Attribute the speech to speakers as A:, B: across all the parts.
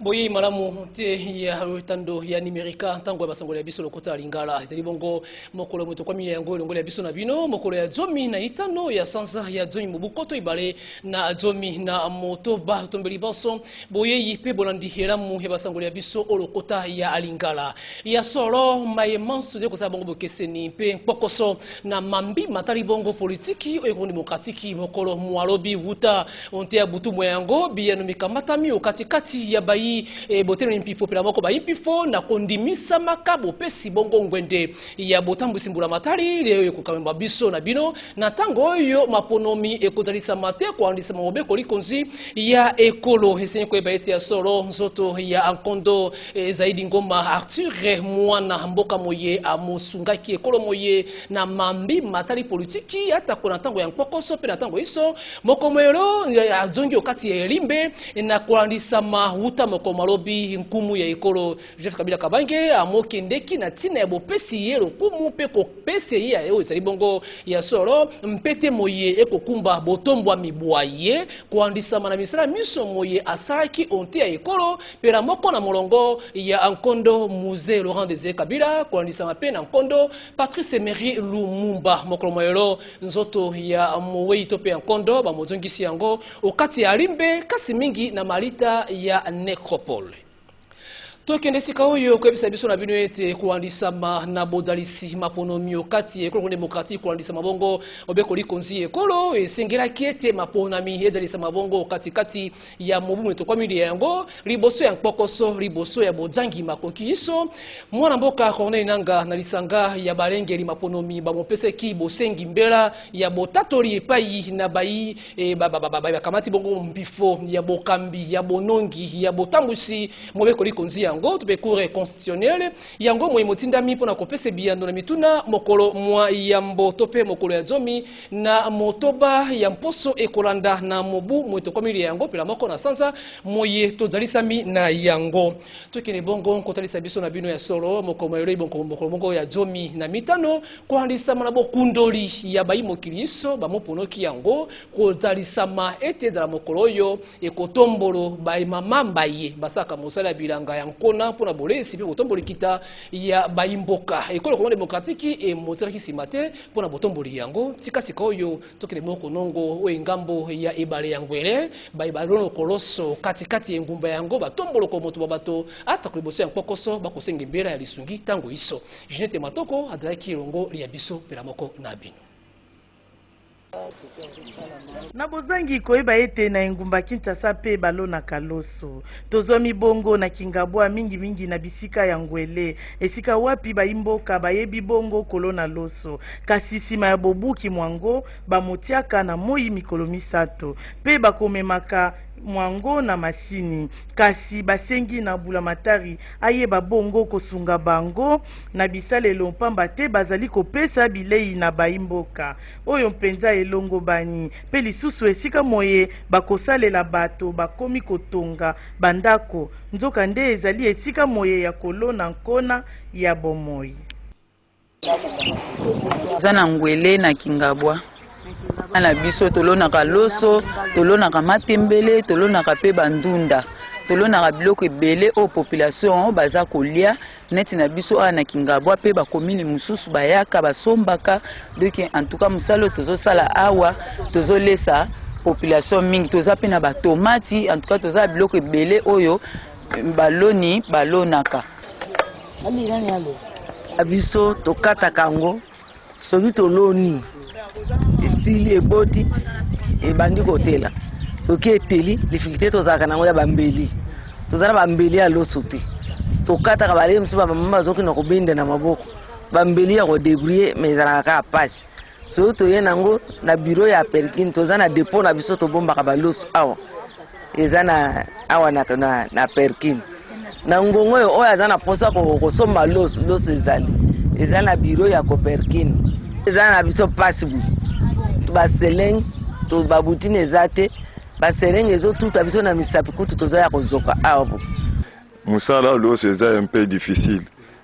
A: Boyi malamu te ya tando ya nimerika tango ya basangolo ya biso lokota lingala itali bongo mokolo moto kwa mili yango longola ya biso na bino mokolo ya zomi na itano ya sanza ya zomi mubukoto ibale na zomi na moto ba tombeli bonso boye yipe bolandi helamu ya basangolo ya biso olokota ya lingala ya solo mayemansu de ko sa bongo bokeseni pe pokoso na mambi matali bongo politiki o demokratiki mokolo mwalobi wuta onte ya butu moyango biyano mikamatami okatikati ya bayi botelo impifo pela moko ba impifo na kondimisa makabo pesi bongo ngwende ya botambu simbula matali leo kukamemba biso na bino na tango oyo maponomi ekozalisa mate ko andisa mobeko likonzi ya ekolo esenye ko eba ya solo nzoto ya ankondo zaidi ngoma Arthur mwana mboka moye amosungaki ekolo moye na mambi matali politiki hata kuna tango ya mpokoso pe na tango iso moko moyelo azongi okati ya elimbe na kuandisa mahuta moko malobi nkumu ya ekolo Joseph Kabila Kabange amokendeki na tina ya bopesi yelo kumu pe ko pesi ya eo ezali bongo ya solo mpete moye ekokumba botombwa mibwaye kuandisa na misala miso moye asaki onte ya ekolo pela moko na molongo ya ankondo musée Laurent Désiré Kabila kuandisa mapena ankondo Patrice Emery Lumumba mokolo moyelo nzoto ya mowe to pe ankondo ba mozongisi yango okati ya limbe kasi mingi na malita ya necropole. Tokende sika oyo kwebisa biso na bino ete kuandisama na bodalisi maponomi okati ekolo demokratiki kuandisama bongo obeko likonzi ekolo esengela kiete maponami edalisa mabongo kati ya mobumu to kwa mili yango liboso ya mpokoso liboso ya bojangi makoki iso mwana mboka Corneille Nanga na lisanga ya balengeli maponomi ba mopese ki bosengi mbela ya botatoli epai na bayi kamati bongo mbifo ya bokambi ya bonongi ya botambusi mobeko likonzi yango to be cour constitutionnelle yango moyi motindami pona kopese biyando na mituna mokolo mwa yambo to pe mokolo ya zomi na motoba ya mposo ekolanda na mobu moto komili yango pela moko na sansa moye to zalisami na yango tokene bongo kotalisa biso na bino ya solo mokolo yelo bongo mokolo mongo ya zomi na mitano ko andisa mana bokundoli ya bayi mokiliso ba moponoki yango ko zalisama ete za mokolo yo ekotombolo bayi mamamba ye basaka mosala bilanga ya nkona pona bolesi pe botomboli kita ya bayimboka ekolo ko demokratiki e motsaki simate pona botomboli yango tika sika oyo tokele moko nongo o engambo ya ebale yangwele bayibalono koloso katikati engumba yango batombolo ko moto babato ata ko liboso ya mpokoso bakosenga mbela ya lisungi tango iso Jeanette Matoko azalaki longo ya biso pela moko na bino
B: na bozangi koyeba ete na engumba Kinshasa pe balona kaloso tozomi bongo na kingabwa mingi na bisika ya ngwele esika wapi baimboka bayebi bongo kolona loso kasi sima ya bobuki mwango bamotiaka na moyi mikolo misato pe bakomemaka mwango na masini kasi basengi na bulamatari ayeba bongo kosunga bango na bisalelo mpamba te bazali kopesa bilei na baimboka oyo mpenza elongo bani pe lisusu esika moye bakosalela bato bakomi kotonga bandako nzoka nde ezali esika moye ya kolona nkona ya bomoi
C: zana ngwele na kingabwa na biso tolonaka loso tolonaka matembele tolonaka pe bandunda tolonaka biloko ebele o population baza kolia neti na biso ana kingabwa pe bakomini mususu bayaka basombaka donc en tout cas musalo tozosala awa tozolesa population mingi toza pe na batomati en tout cas toza biloko ebele oyo baloni balonaka
D: abiso tokataka ngo soki toloni esili eboti ebandi kotela soki eteli difficulté tozalaka nango ya bambeli tozala bambeli ya loso te tokataka balei mosusu bamama bazokina kobenda na maboko bambeli ya kodébrouiller mais ezalaka kaka pasi soki toye nango na biro ya Perkins toza na dépôt na biso tobombaka baloso awa eza na awa na Perkins na ngongo oyo aza na posa kosomba loso eza na biro ya Perkins eza na biso pasi bu baseleng to babutine ezate baseleng ezotuta biso na misapi kutu toza ya kozoka awo
E: musala loso eza un peu difficile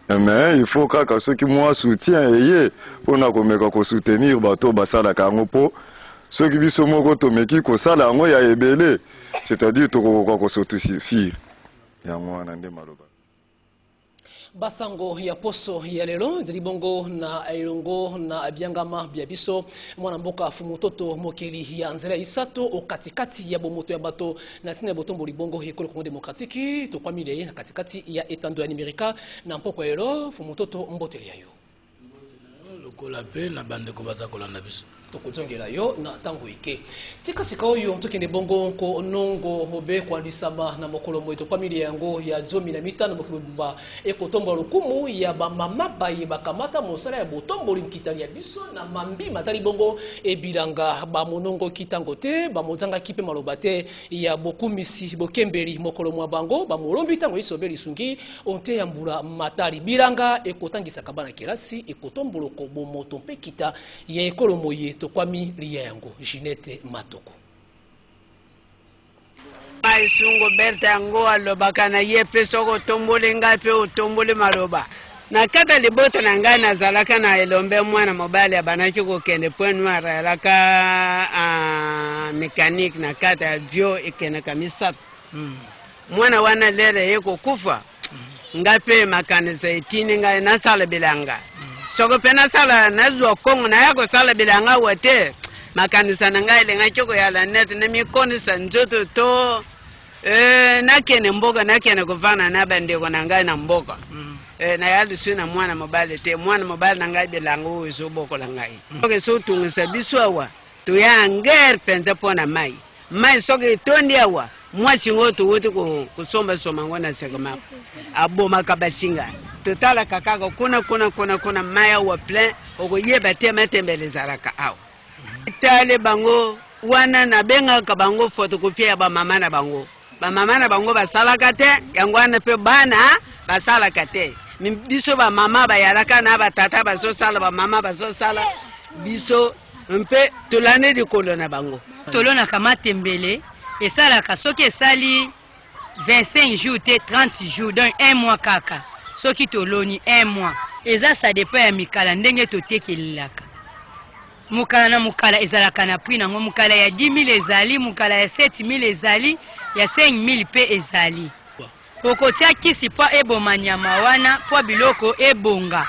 E: mais il faut kaka soki moi soutien eye pona komeka ko soutenir bato basala kango po soki biso moko tomeki ko sala yango ya ebele c'est-à-dire tokokoka ko s'autosuffire yango wana nde maloba
A: basango ya poso ya lelo libongo na elongo na abiangama bya biso mwana mboka fumutoto mokeli ya nzela isato o katikati ya bomoto ya bato na sina botombo libongo ekolo Congo démocratique to kwamile na katikati ya etando ya Nimerika na mpoko lelo fumutoto mboteli yayo
F: lokola pe na bande ko baza kolanda biso
A: tokuzongela yo na tango ike tika sika oyo tokende bongo ko nongo obe kwa lisaba na mokolo moito kwa mili yango ya 15 mokibumba ekotombo lukumu ya ba mama baye bakamata mosala ya botombo linkitali ya biso na mambi matali bongo ebilanga ba monongo kitango te ba mozanga kipe maloba te ya bokumisi bokembeli mokolo mwa bango ba molombi tango isobeli sungi onte ya mbula matali bilanga ekotangisa kabana kelasi ekotomboloko bomoto mpe kita ya ekolo moye tokwami liya yango Ginette Matoko
G: Maisungo Berta yango alobaka na ye pe soko tombole ngai pe otombole maloba na kata libota na ngai nazalaka na elombe mwana mobali abanaki kokende point noir alaka mécanique na kata ya bio ekeneka misato mwana wana lere ye kokufa ngai pe makanisa etini ngai nasala bilanga soko pe nasala nazwa kongo na ya kosala bilanga wote makanisa na ngai lengaki koyala net na mikonisa nzoto to nakene mboka nakene kuvana na bandeko na ngai na mboka na yalisu na mwana mobali te mwana mobali na ngai bilanga oyo boko la ngai soke so tungisa biso awa to ya nger penza pona mai soke tondi awa mwasi ngoto wote kusomba soma ngona segama aboma kabasinga totala kakaka kuna maya wa plein okoyeba te matembele zalaka awa tale bango wana na benga ka bango photocopie ya ba mama na bango basalaka te yango wana pe bana basalaka te biso ba mama bayalaka na batata bazosala ba mama bazosala biso mpe tolane dikolo na bango
H: tolona kama tembele esalaka soki esali 25 jours te 30 jours donc 1 mois kaka soki toloni 1 mois eza ça dépend ya mikala ndenge totekelelaka mukala na mukala ezalaka na prix nango mukala ya 10 000 ezali mukala ya 7 000 ezali ya 5 000 pe ezali pokotia kisi po eboma nyama wana po biloko ebonga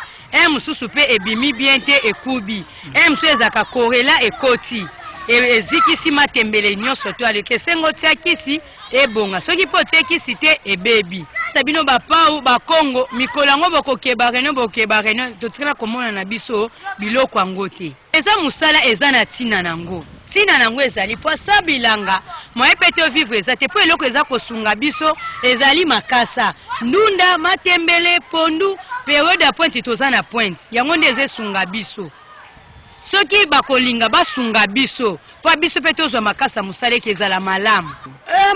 H: mususu pe ebimi bien te ekubi mususu ezaka korela ekoti ezikisi matembele nyonso to aleke sengo tia kisi ebonga soki po tia kisi te ebebi sabino bapau bakongo mikolo yango bokokeba reno totikala komona na biso biloko yango te eza musala eza na tina nango ezali po sa bilanga moye pe to vivre eza te po eloko eza kosunga biso ezali makasa ndunda matembele pondu periode ya pointe toza na pointe yango nde ezesunga biso soki bakolinga basunga biso po biso pe tozwa makasa musala eke ezala malamu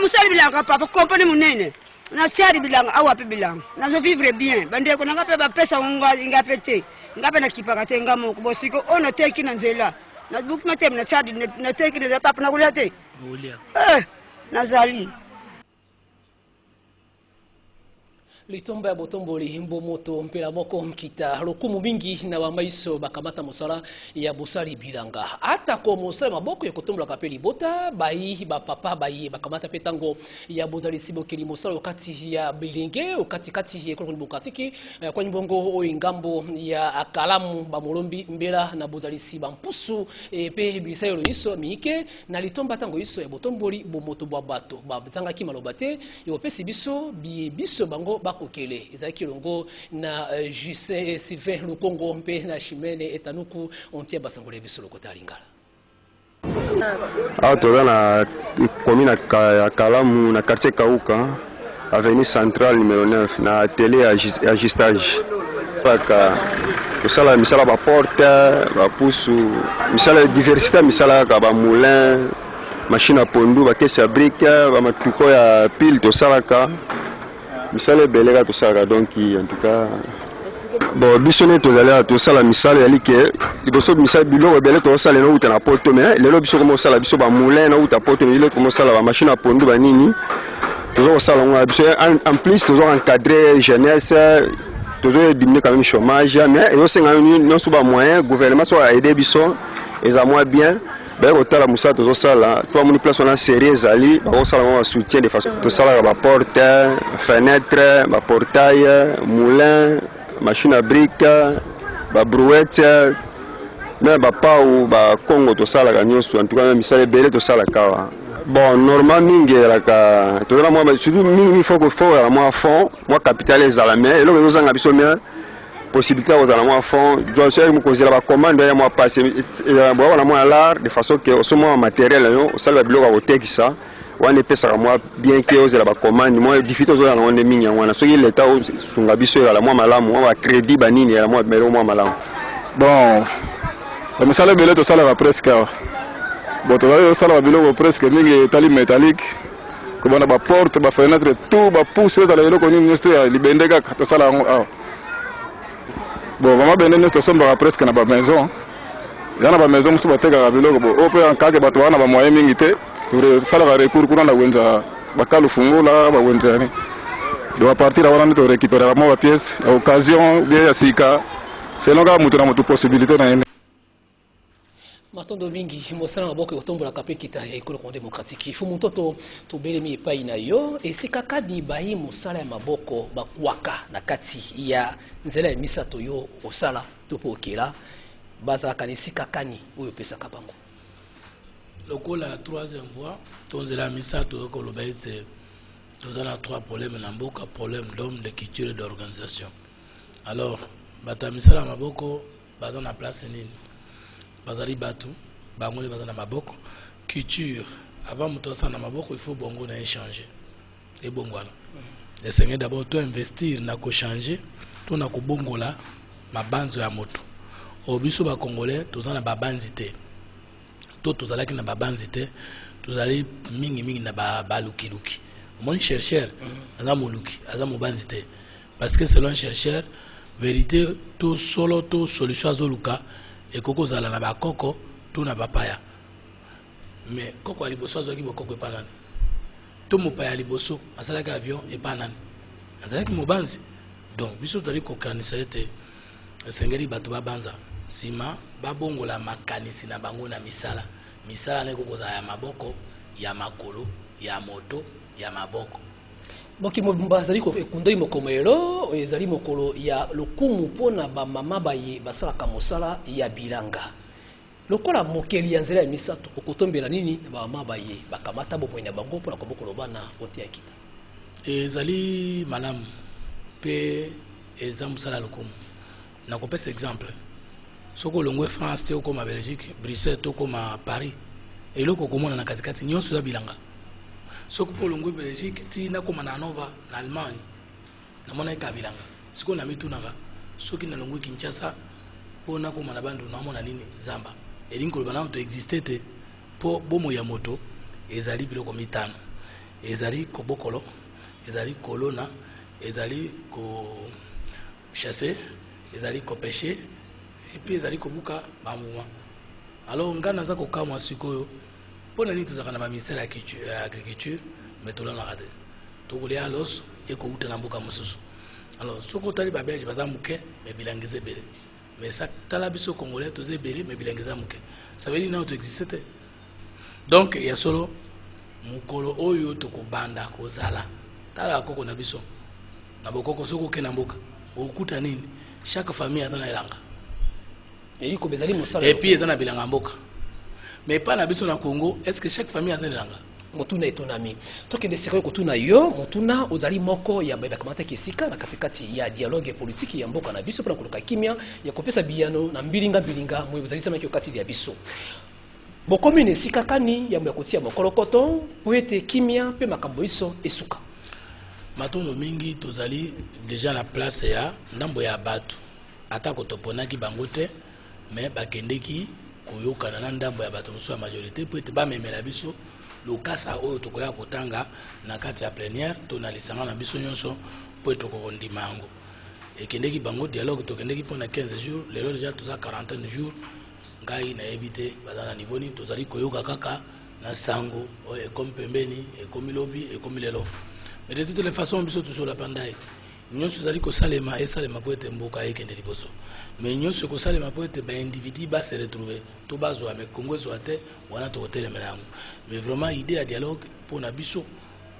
G: musala bilanga papa kompani munene na tiari bilanga awa pe bilanga nazo vivre bien bandeko nanga pe bapesa nga pe te nga pe nakipaka te nga moko bosiko ono teki na nzela na buku matem na tiari na teki na papa na kulia te nazali
A: litomba ya botomboli mbomoto mpela moko mkita lokumu mingi na bamaiso bakamata mosala ya bosali bilanga atako mosala maboko ya kotombola kapeli bota bayi bapapa bayi bakamata petango ya bozalisi bokeli mosala wakati ya bilenge wakati kati ya koloni bokatiki kwa nyibongo oingambo ya akalamu bamolombi mbela na bozalisi bampusu pe bisayo iso miike na litomba tango iso ya botomboli bomoto bwa bato bazanga kimalobate yopesi biso bango kokele ezaki longo na Justin Sylvain Lukongo mpe na Chimene etanuku ontia basangole biso lokota lingala
I: toza na commune ya Kalamu na quartier Kauka avenue centrale numéro 9 na atelier ya justage paka tosala misala ba porte ba pusu misala diversité misala ka ba moulin machine à pondu ba caisse à brique ba matuko ya pile tosalaka misale belega to sala donc en tout cas bon bisone to zala to sala misale ya like liboso misale biloko bele to sala no uta na poto mais lelo biso comme sala biso ba moulin no uta poto ile comme sala ba machine à pondu ba nini to sala ngwa biso en plus to encadrer jeunesse to diminuer quand même chômage mais et aussi non sous ba moyen gouvernement soit aider biso et ça moins bien bakotala mosala tozosala to amoni place wana série ezali bakosala mwa soutien de façon tosalaka baporte fenêtre baportail moulin machine à brique babrouette me bapau bakongo tosalaka nyonso en tout cas misala ebele tosalaka awa bon normal mingi ezalaka tozala mwa surtout mingi faut ezala mwa fond mwa capital ezala me eloko ezozanga biso mie possibilité ya kozala mwa fond kozela bacommande ya mwa passe boawana mwa lard de façon ke osomwa matériel yo osala babiloko ya kotekisa wana epesaka mwa bien ke ozela bacommande mwa difficulté ozozala nango nde mingi yango wana soki leta osunga biso ezala mwa malamu mwa bacrédit banini ezala mwa meloko mwa malamu
J: bon bamisala ebele tosalaka presque awa bon tozali tosala babiloko presque mingi etali métallique kobanda baporte bafenêtre tout bapousse ezala eloko nini nyonso ya libende kaka tosala yango awa bon vraiment bende nyonso tosombaka presque na bamaison ya na bamaison mosusu batekaka biloko bo oyo mpe kake bato baa na bamoyen mingi te tosalaka recours kuna na wenza bakalu fungula bawenza yani donc apartir wana nde torécupéraka mwa bapièce ya occasion bien ya sika selon kaka moto na moto possibilité na ye
A: matondo mingi mosala maboko ekotombolaka mpe nkita ya ekolo kongo démocratique ifu mototo tobelemi epai na yo esika kani bayi mosala ya maboko bakwaka na kati ya nzela ya misato yo osala to mpo okela bazalaka na esika kani oyo opesaka bango
F: lokola troisième fois to nzela ya misato okoloba ete toza na trois problèmes na mboka problème d'homme de culture et d'organisation alors bato ya misala ya maboko baza na place nini bazali batu bango nde baza na maboko culture avant moto asala na maboko il faut bongo na échanger ebongwana esenge d'abord to investir na kochange to na kobongola mabanzo ya moto oyo biso bacongolais toza na babanzi te to tozalaki na babanzi te tozali mingimingi na balukiluki omoni chercheur aza moluki aza mobanzi te parce que selon chercheur vérité to solo to solution azoluka ekoko ozala na bakoko to na bapaya mais koko ya liboso azwaki bokoko epa nani to mopaya ya liboso asalaki avion epa nani azalaki mobanzi donc biso tozali kokanisa ete esengeli bato babanza nsima babongola makanisi na bango na misala misala na ekoko ozala ya maboko ya makolo ya moto ya maboko
A: boki bazali ekundoli mokomelo ezali mokolo ya lokumu mpona bamama baye basalaka mosala ya bilanga lokola mokeli ya nzela ya misato okotombela nini bamama baye bakamata bomoi na bango mpona kobokoloba na konte ya kita
F: ezali malamu mpe eza mosala ya lokumu nakopesa exemple soki olongwe France te okoma Belgique Bruxelles te okoma Paris eloko okomona na katikati nyonso eza bilanga soki mpo olongwe Belgique ti nakoma na Hannover na Allemagne namona eka bilanga sikoyo namitunaka soki nalongwe Kinshasa mpo nakoma na bandu namona nini zamba elingi koloba nano to existe te mpo bomoi ya moto ezali biloko mitano ezali kobokolo ezali kolona ezali kochasse ezali kopêche epi ezali kobuka bambuma alors nga naza kokamwa sikoyo mpo na nini tozalaka na baministère ya agriculture mais tolonaka te tokolia loso ekouta na mboka mosusu alors soki otali babelge baza moke me bilanga eza ebele mais tala biso congolais toza ebele me bilanga eza moke ça veut dire nano toexiste te donc ya solo mokolo oyo tokobanda kozala tala koko na biso na bokoko soki oke na mboka okuta nini chaque famille aza na elanga et puis eza na bilanga mboka mais pas na biso na Congo est-ce que chaque famille aza na elanga
A: motuna etonami tokende sikoyo kotuna yo motuna ozali moko ya bakamata esika na katikati ya dialogue politique ya mboka na biso mpona koluka kimia ya kopesa biyano na mbilinga moyo ozalisamaki okati ya biso bokomi na esika kani yambo ya kotia mokolokoto po ete kimia mpe makambo iso esuka
F: matondo mingi tozali déjà na place ya ndambo ya bato atako toponaki bango te mais bakendeki koyokana na ndambo ya bato mosusu ya majorité po ete bamemela biso lokasa oyo tokoya kotanga na kati ya plénière to na lisanga na biso nyonso po ete tokondima yango ekendeki bango dialogue tokendeki mpona 15 jours lelo déjà toza 40 jours ngai nayebi te baza na niveau nini tozali koyoka kaka na sango oyo ekomi pembeni ekomi lobi ekomi lelo mais de toutes les façons biso tozola pandai nyonso ezali kosalema esalema po ete mboka ekende liboso mais nyonso kosalema po ete baindividu base retrouve to bazwa me Congo ezwa te wana tokotelemela yango mais vraiment idée ya dialogue mpona biso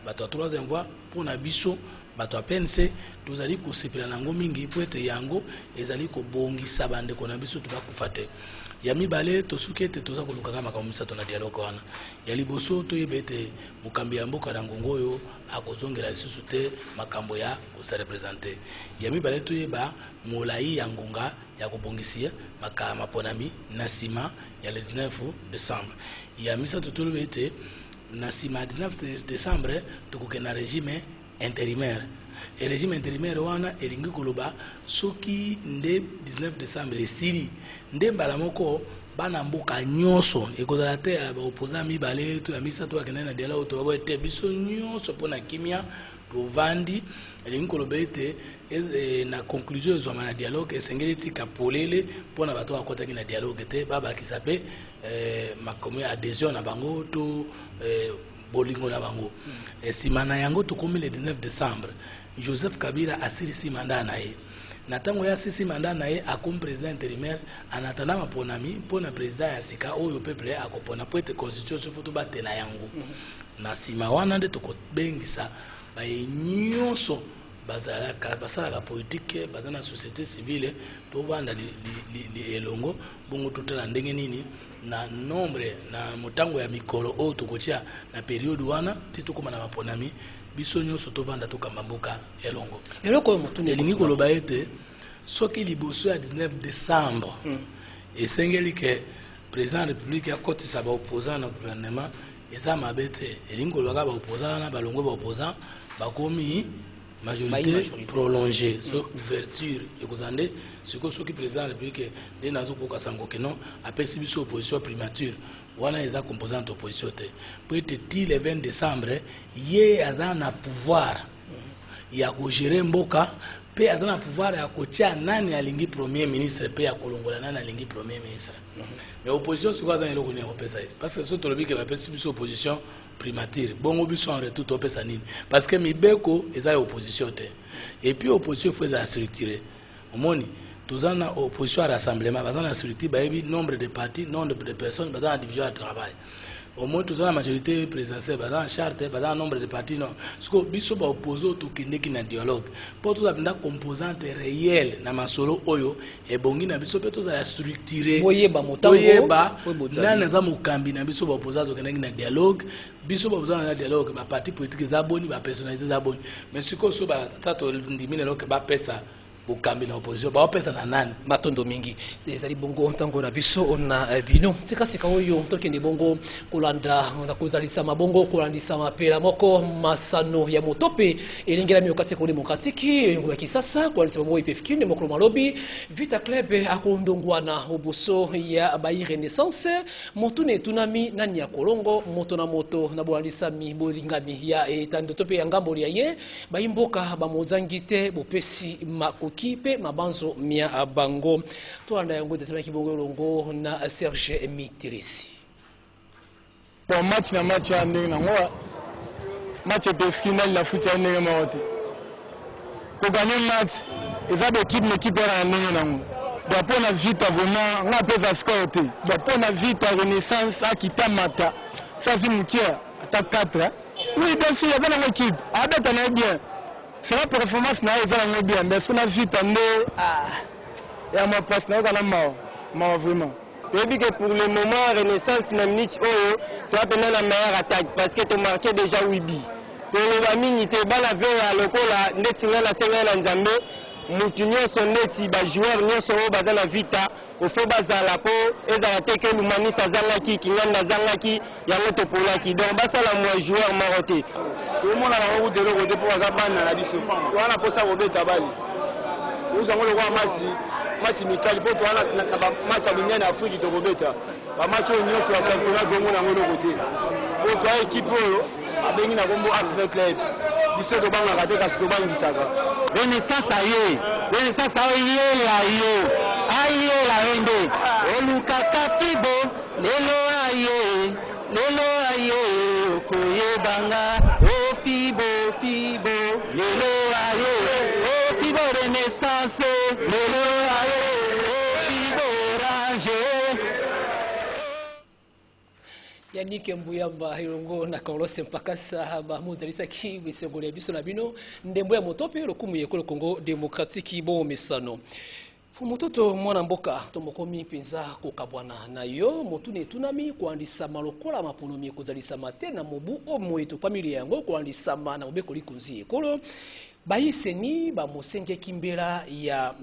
F: bato ya troisième voie mpona biso bato ya PNC tozali kosepela nango mingi po ete yango ezali kobongisa bandeko na biso tobakufa te ya mibale tosuki ete toza kolukaka makambo misato na dialogue wana ya liboso toyeba ete mokambi ya mboka na ngongo oyo akozongela lisusu te makambo ya kosa represente ya mibale toyeba molai ya ngonga ya kobongisi maponami na nsima ya le 19 décembre ya misato toloba ete na nsima ya 19 décembre tokokenda régime intérimaire et régime intérimaire wana elingi koloba soki nde 19 décembre esili nde mbala moko bana mboka nyonso ekozala te ya baopposa mibale to ya misato akenda na dialogue to baboye te biso nyonso mpona kimia tovandi elingi koloba ete na conclusion ezwama na dialogue esengeli tika polele mpona bato bakotaki na dialogue te babakisa mpe makomo ya adhésion na bango to bolingo na bango nsima na yango tokomi le 19 décembre Joseph Kabila asilisi mandat na ye na ntango ya asisi mandat na ye akomi président intérimaire anatanda maponami mpona président ya sika oyo peuple akopona po ete constitution soki to batela yango na nsima wana nde tokobengisa baye nyonso basalaka politique baza na société civile tovanda elongo bongo totala ndenge nini na nombre na motango ya mikolo oyo tokotia na periode wana ti tokóma na maponami biso nyonso tovanda tokamba mboka elongo
A: eloko oyo motuni
F: elingi koloba ete soki liboso ya 19 décembre esengeli ke président ya république akotisa baopposant na gouvernement eza mabe te elingi kolobaka baopposant wana balongwe baopposant bakomi majorité prolongée so ouverture ekozala nde sikoyo soki président ya république nde nazokoka sango keno apesi biso opposition primature wana eza composante opposition te po ete ti le 20 décembre ye aza na pouvoir ya kogere mboka mpe aza na pouvoir ya kotia nani alingi premier ministre mpe ya kolongola nani alingi premier ministre mais opposition sikoyo aza na eloko nini ya kopesa ye parce que so tolobi ke bapesi biso opposition primature bongo biso en retour topesa nini parce que mibeko eza ya opposition te et puis opposition faut eza structuré omoni toza na opposition à rassemblement baza na structure bayebi nombre de partis nombre de personnes baza na division ya travail au moins toza na majorité présidentielle baza na charte baza na nombre de partis non siko biso baoppose tokendeki na dialogue mpo tozapenda composante réelle na masolo oyo ebongi na biso mpe tozala structuré boyeba nani aza mokambi na biso baopposa tokendeki na dialogue biso baopposa na dialogue baparti politique eza boni bapersonnalité eza boni mais sikoyo so bata tondimi lelo ke bapesa bukambi na opposition baopesa na nani
A: matondo mingi ezali bongo ntango na biso na bino sikasika oyo tokende bongo kolanda na kozalisa mabongo kolandisa mapela moko masano ya motope elingela miokati ko demokratiki ya kisasa kolandisa bongo IPFQ ne mokolo malobi Vita Club akondongwana oboso ya bayi renaissance motune tunami nani ya kolongo moto na moto na bolandisa mi bolingami ya etando tope ya ngambo ya ye bayimboka bamozangite bopesi kipe mabanzo mia bango toanda yango tsema kibongo longo na Serge Mitirisi
J: bon match na match ya ndenge na ngwa match de finale la foot ya ndenge mawati ko gagner match eza be équipe ya ndenge na ngwa donc na Vita vraiment nga pe score te donc na Vita renaissance akitamata ça c'est mukia ata 4 oui bien sûr il y a une équipe abeta na bien c'est la performance na eza bien mais ce qu'on a vu tande ya ma passe na kana ma vraiment
K: c'est dit que pour le moment renaissance na minute oyo tu as pendant la meilleure attaque parce que tu marqué déjà 8 buts to le ba minute bala veya lokola ndetinga na senga na nzambe mutu nyonso ndeti ba joueur nyonso oyo baza na Vita ofo bazala po ezala te ke lumanisa azangaki kinganda azangaki yango topolaki donc basala mwa joueur maroté
L: tout le monde a la route de l'eau pour la bande à la biso on a posé au bête à Bali nous avons le roi Massi Mikali pour toi na match à l'Union Afrique de Robeta ba match union sur le championnat du monde en l'autre côté pour toi équipe a béni na Bombo Arsenal Club biso to banga raté ka to bangi saka
K: renaissance aye la rende oluka kafibo lelo aye koye banga o fibo lelo aye
A: Yannick Mbuyamba Ilongo na Carlos Mpakasa Mahmoud Alisaki bisongole biso na bino ndembo ya motope lokumu yekolo Congo Démocratique bo mesano. Fumutoto mwana mboka tomokomi penza kokabwana na yo motune tunami kuandisa malokola maponomi kozalisa mate na mobu omweto familia yango kuandisa na mobeko likunzi ekolo bayiseni ba mosenge kimbela ya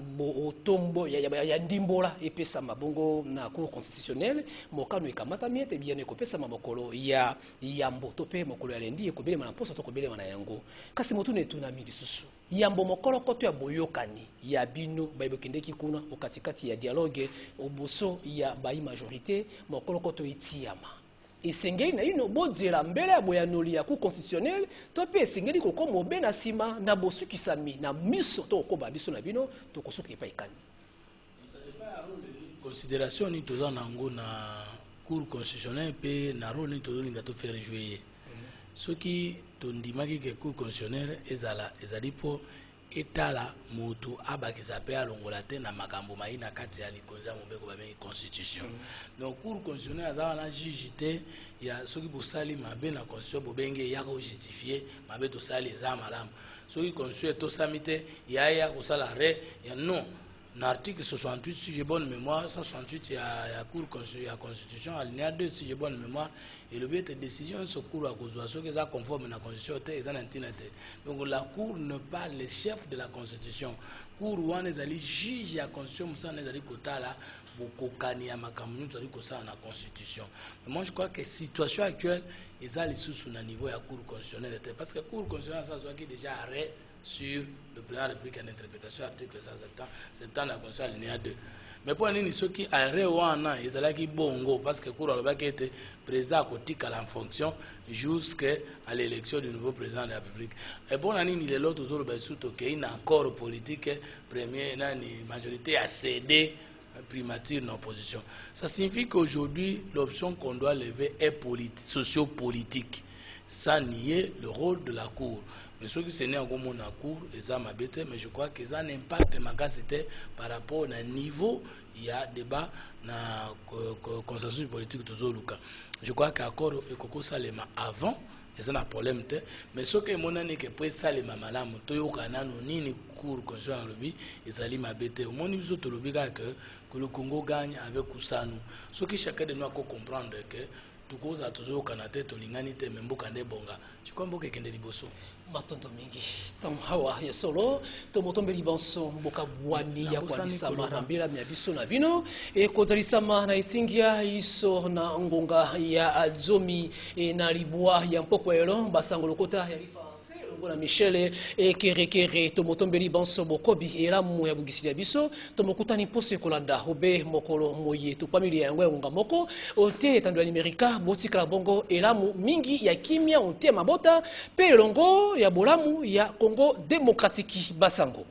A: otombo ya ndimbola epesa mabongo na cour constitutionnelle mokano ekamata miete bien ekopesa mabokolo ya yambo tope mokolo ya lendi ekobele mana posa tokobele mana yango kasi motune tunami lisusu yambo mokolo koto ya boyokani ya bino bayibokendeki kuna okatikati ya dialogue oboso ya bayi majorité mokolo koto etiama esengeli na ino bodela mbele ya boyanoli ya cour constitutionnelle to pe esengeli kokoma obe na nsima na bosukisami na miso to okoba biso na bino tokosuka epai kani
F: considération ni toza nango na cour constitutionnelle pe na role ni tozolinga tofaire jouer soki tondimaki ke cour constitutionnelle ezali mpo etala moto abakisa pe alongola te na makambo mai na kati ya likonzi ya mobeko babengi constitution donc cour constitutionnelle aza wana juge te ya soki bosali mabe na constitution bobenge ya kojustifie mabe tosali eza malamu soki constitution tosami te ya kosala re ya non na article 68 si j'ai bonne mémoire 168 ya cour constitution alinéa 2 si j'ai bonne mémoire et le but de décision sur cour à cause soki eza conforme na constitution te eza na ntina te donc la cour ne pas le chef de la constitution cour wana ezali juge ya constitution mosala ezali kotala bokokani ya makambo nyonso ezali kosala na constitution mais moi je crois que situation actuelle eza lisusu na niveau ya cour constitutionnelle te parce que cour constitutionnelle asazwaki déjà arrêt sur le président de la République en interprétation article 170 de la Constitution alinéa 2. Mais pour nini soki arrêt wana ezalaki bongo parce que cour alobaki ete président akotikala en fonction jusqu'à l'élection du nouveau président de la République. Et bon nini lelo tozoloba lisusu tokei na accord politique premier nani majorité a cédé primature en opposition. Ça signifie qu'aujourd'hui l'option qu'on doit lever est socio-politique sans nier le rôle de la cour. Mais ceux qui sont nés en la cour, ils ont m'habité, mais je crois qu'ils ont un impact par rapport au niveau, il y a débat dans la consensus politique de Zoluka. Je crois qu'accord et Koko Salema avant, ils ont un problème, mais ceux qui ont dit que pour Salema Malam, Toyo Kanano, ni cour constitutionnelle lobby, ils ont m'habité. Au moins, ils ont dit que le Congo gagne avec Kusanu. Ceux qui chacun de nous a comprendre que tukoza tozo kanate tolingani te memboka nde bonga chikwambo kekende liboso
A: matonto mingi tom hawa ya solo to motombeli banso mboka bwani ya kwanisa marambira mya biso na vino e kozalisama na itingia iso na ngonga ya azomi na libwa ya mpoko elo basango lokota ya lifanse na Michele Kerekere to motombeli banso bokobi elamu ya bugisili ya biso to mokutani pose kolanda obe mokolo moye to familia yango ngonga moko ote etando Amerika botika bongo elamu mingi ya kimia onte mabota pe longo ya bolamu ya Congo Démocratique basango